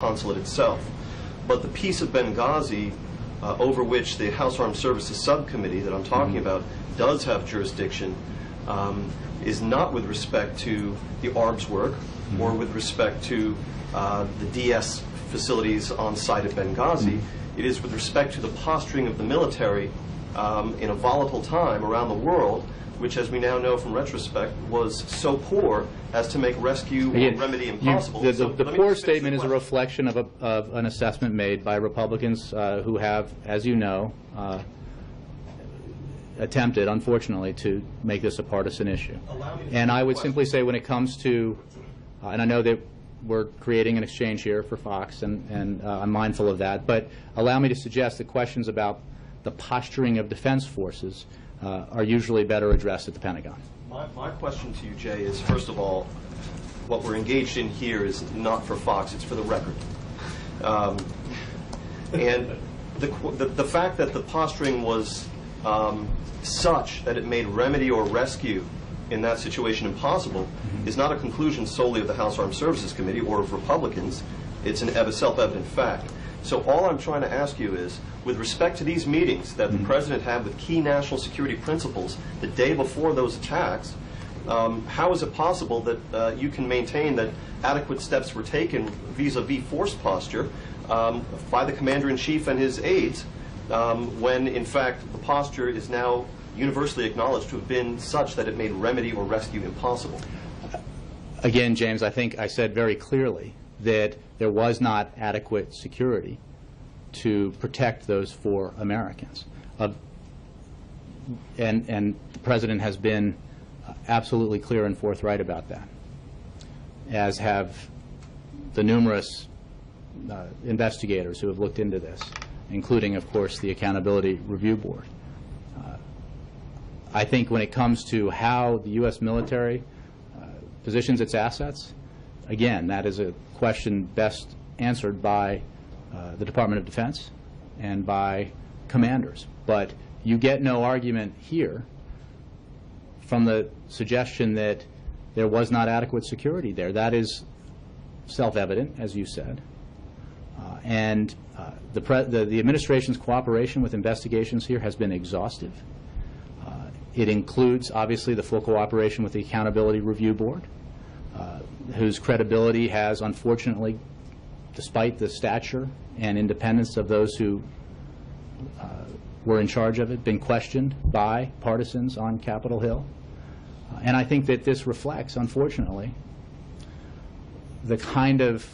consulate itself. But the piece of Benghazi over which the House Armed Services Subcommittee that I'm talking about does have jurisdiction is not with respect to the ARB's work or with respect to the DS facilities on site at Benghazi. It is with respect to the posturing of the military in a volatile time around the world, which, as we now know from retrospect, was so poor as to make rescue or remedy impossible. The poor statement is a reflection of an assessment made by Republicans who have, as you know, attempted, unfortunately, to make this a partisan issue. And I would simply say when it comes to, and I know that we're creating an exchange here for Fox, and I'm mindful of that, but allow me to suggest that questions about the posturing of defense forces are usually better addressed at the Pentagon. My question to you, Jay, is, first of all, what we're engaged in here is not for Fox, it's for the record. And the fact that the posturing was such that it made remedy or rescue in that situation impossible is not a conclusion solely of the House Armed Services Committee or of Republicans. It's a self-evident fact. So all I'm trying to ask you is, with respect to these meetings that the President had with key national security principals the day before those attacks, how is it possible that you can maintain that adequate steps were taken vis-a-vis force posture by the Commander-in-Chief and his aides when, in fact, the posture is now universally acknowledged to have been such that it made remedy or rescue impossible? Again, James, I think I said very clearly that there was not adequate security to protect those 4 Americans. And the President has been absolutely clear and forthright about that, as have the numerous investigators who have looked into this, including, of course, the Accountability Review Board. I think when it comes to how the U.S. military positions its assets, again, that is a question best answered by the Department of Defense and by commanders. But you get no argument here from the suggestion that there was not adequate security there. That is self-evident, as you said. And the administration's cooperation with investigations here has been exhaustive. It includes, obviously, the full cooperation with the Accountability Review Board, whose credibility has, unfortunately, despite the stature and independence of those who were in charge of it, been questioned by partisans on Capitol Hill. And I think that this reflects, unfortunately, the kind of,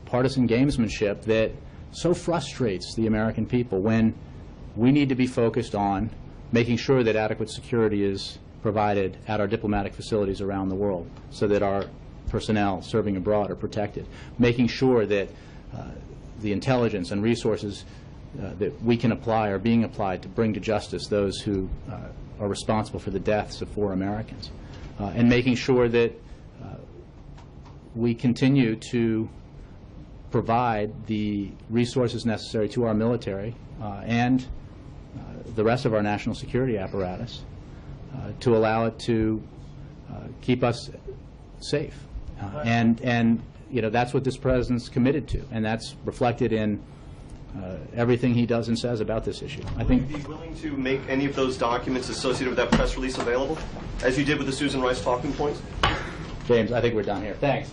partisan gamesmanship that so frustrates the American people when we need to be focused on making sure that adequate security is provided at our diplomatic facilities around the world so that our personnel serving abroad are protected, making sure that the intelligence and resources that we can apply are being applied to bring to justice those who are responsible for the deaths of 4 Americans, and making sure that we continue to provide the resources necessary to our military and the rest of our national security apparatus to allow it to keep us safe. And that's what this President's committed to, and that's reflected in everything he does and says about this issue. I think. Would you be willing to make any of those documents associated with that press release available, as you did with the Susan Rice talking points? James, I think we're done here. Thanks.